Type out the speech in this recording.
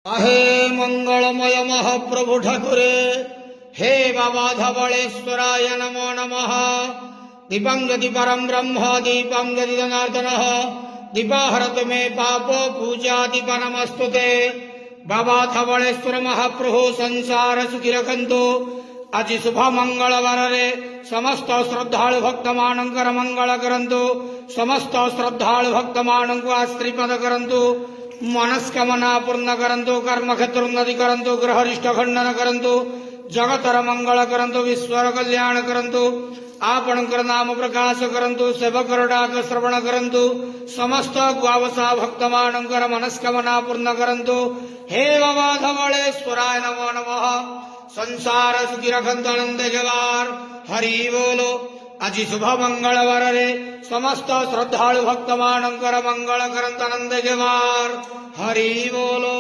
आहे मंगलमय महाप्रभु ठाकुरे हे बाबा धवळेश्वराय नमो नमः। दीपं यदि परं ब्रह्म दीपं यदि जनार्दनः दीपाहरतु मे पापो पूजा दीप नमस्तुते। बाबा धवळेश्वर महाप्रभु संसार सुखी रखंतु। आज शुभ मंगलवार रे समस्त श्रद्धालु भक्त मानकर मंगल करंतु। समस्त श्रद्धालु भक्त मानक आश्रीपद करंतु। मनस्कामना पूर्ण करंतु। कर्म क्षेत्र उन्नति करंतु। ग्रहरिष्ठ खंडन करंतु। जगतर मंगल करंतु। विश्वर कल्याण करंतु। आपणकर नाम प्रकाश करंतु। सेवकर डाक श्रवण करंतु। समस्त ग्वावसा भक्त मानकर मनस्कामना पूर्ण करंतु। हे बाबा धवळेश्वराय नमो नमः। संसार सुखी रखंतु आनंद जवार हरि बोलो। आज शुभ मंगलवार रे समस्त श्रद्धालु भक्त मानकर मंगल करंतु आनंद जवार हरि बोलो।